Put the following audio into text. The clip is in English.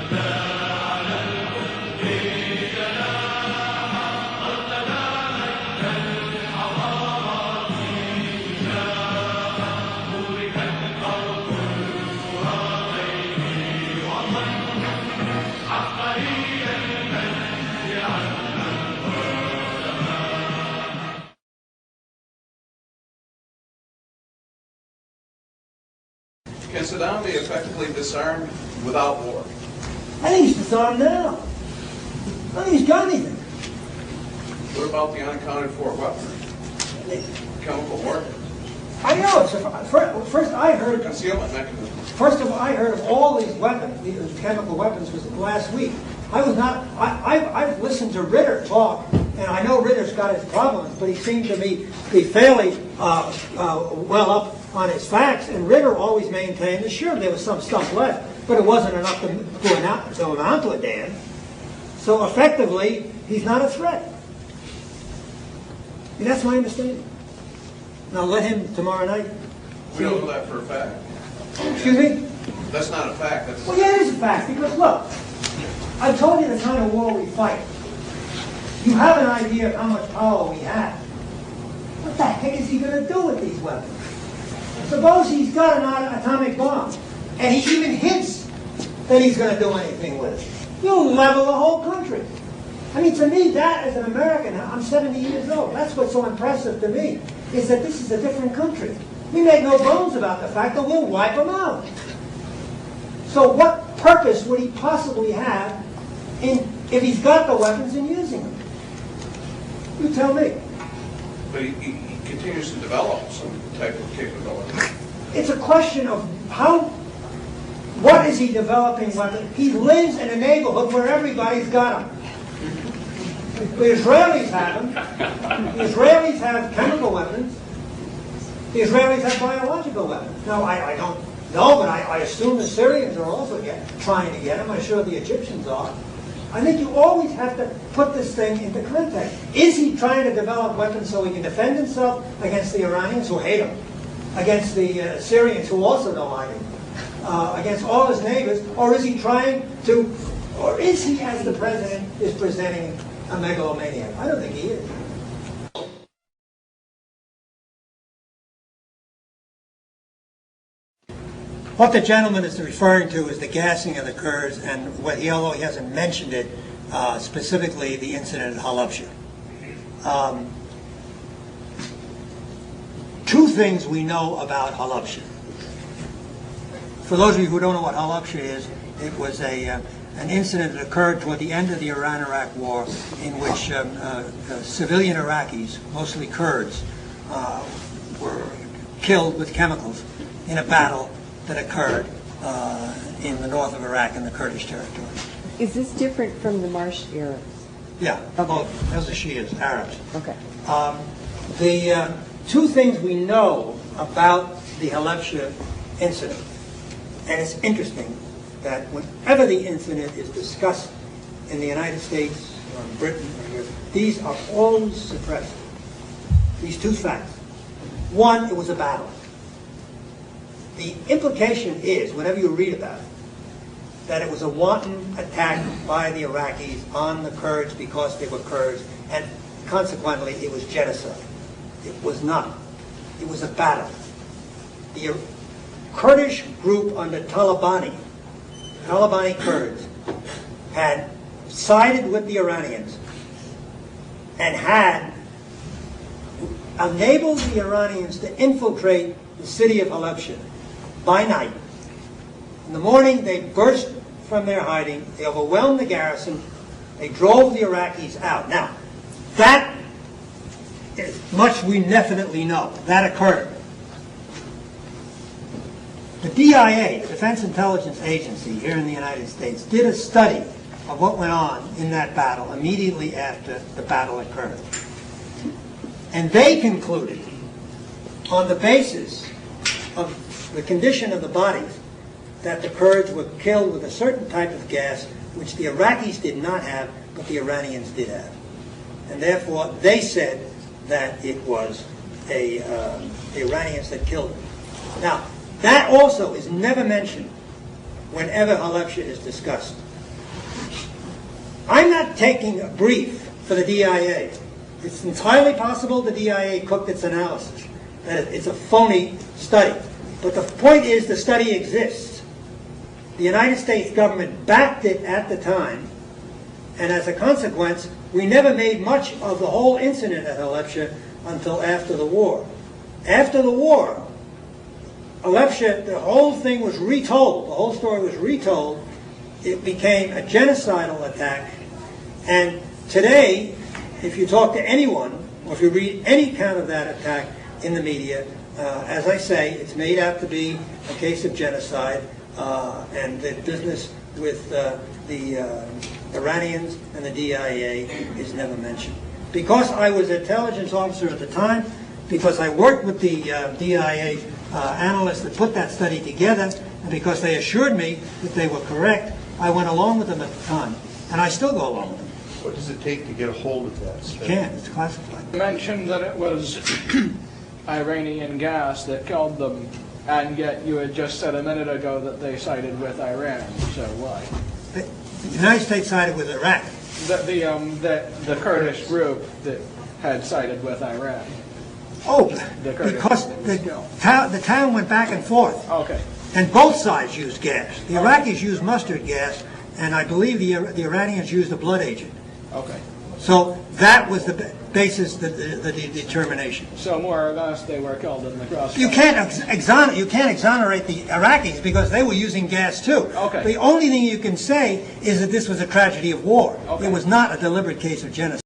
Can Saddam be effectively disarmed without war? I think he's disarmed now. I think he's got anything. What about the unaccounted for weaponry? Chemical warfare? I know. First I heard. Concealment mechanism. First of all, I heard of all these weapons, these chemical weapons, was last week. I was not. I've listened to Ritter talk, and I know Ritter's got his problems, but he seemed to me be fairly well up on his facts. And Ritter always maintained that sure there was some stuff left, but it wasn't enough to amount to a damn. So effectively, he's not a threat. And that's my understanding. Now let him tomorrow night. We don't know that for a fact. Excuse me? That's not a fact. That's Well, yeah, it is a fact, because look, I told you the kind of war we fight. You have an idea of how much power we have. What the heck is he going to do with these weapons? Suppose he's got an atomic bomb, and he even hints that he's going to do anything with it. You'll level the whole country. I mean, to me, that as an American, I'm 70 years old, that's what's so impressive to me, is that this is a different country. We make no bones about the fact that we'll wipe them out. So what purpose would he possibly have if he's got the weapons and using them? You tell me. But he continues to develop some type of capability. It's a question of what is he developing weapons? He lives in a neighborhood where everybody's got them. The Israelis have them. The Israelis have chemical weapons. The Israelis have biological weapons. Now, I don't know, but I assume the Syrians are also trying to get them. I'm sure the Egyptians are. I think you always have to put this thing into context. Is he trying to develop weapons so he can defend himself against the Iranians who hate him, against the Syrians who also don't like him, against all his neighbors, or is he trying to, or is he, as the president is presenting, a megalomaniac? I don't think he is. What the gentleman is referring to is the gassing of the Kurds, and although he hasn't mentioned it, specifically the incident at Halabja. Two things we know about Halabja. For those of you who don't know what Halabja is, it was an incident that occurred toward the end of the Iran-Iraq War in which civilian Iraqis, mostly Kurds, were killed with chemicals in a battle that occurred in the north of Iraq in the Kurdish territory. Is this different from the Marsh Arabs? Yeah, Okay. both. Those are Shias, Arabs. Okay. The two things we know about the Halabja incident, and it's interesting that whenever the incident is discussed in the United States or in Britain, these are always suppressed. These two facts. One, it was a battle. The implication is, whenever you read about it, that it was a wanton attack by the Iraqis on the Kurds because they were Kurds, and consequently it was genocide. It was not. It was a battle. The Kurdish group under Talabani Kurds, had sided with the Iranians and had enabled the Iranians to infiltrate the city of Halabja by night. In the morning, they burst from their hiding, they overwhelmed the garrison, they drove the Iraqis out. Now, that is much we definitely know. That occurred. The DIA, the Defense Intelligence Agency here in the United States, did a study of what went on in that battle immediately after the battle occurred. And they concluded, on the basis of the condition of the bodies, that the Kurds were killed with a certain type of gas which the Iraqis did not have, but the Iranians did have. And therefore, they said that it was the Iranians that killed them. Now, that also is never mentioned whenever Halabja is discussed. I'm not taking a brief for the DIA. It's entirely possible the DIA cooked its analysis, that it's a phony study. But the point is the study exists. The United States government backed it at the time, and as a consequence, we never made much of the whole incident at Halabja until after the war. After the war, Halabja, the whole thing was retold, the whole story was retold. It became a genocidal attack, and today, if you talk to anyone, or if you read any account of that attack in the media, as I say, it's made out to be a case of genocide, and the business with the Iranians and the DIA is never mentioned. Because I was an intelligence officer at the time, because I worked with the DIA analysts that put that study together, and because they assured me that they were correct, I went along with them at the time, and I still go along with them. What does it take to get a hold of that stuff? You can't, it's classified. You mentioned that it was Iranian gas that killed them, and yet you had just said a minute ago that they sided with Iran, so why? The United States sided with Iraq. The Kurdish group that had sided with Iran. Oh, The Kurdish because group the was killed. town went back and forth, Okay. and both sides used gas. The Iraqis used mustard gas, and I believe the Iranians used a blood agent. Okay. So that was the basis, the determination. So more or less they were killed in the crossfire. You can't exonerate the Iraqis because they were using gas too. Okay. The only thing you can say is that this was a tragedy of war. Okay. It was not a deliberate case of genocide.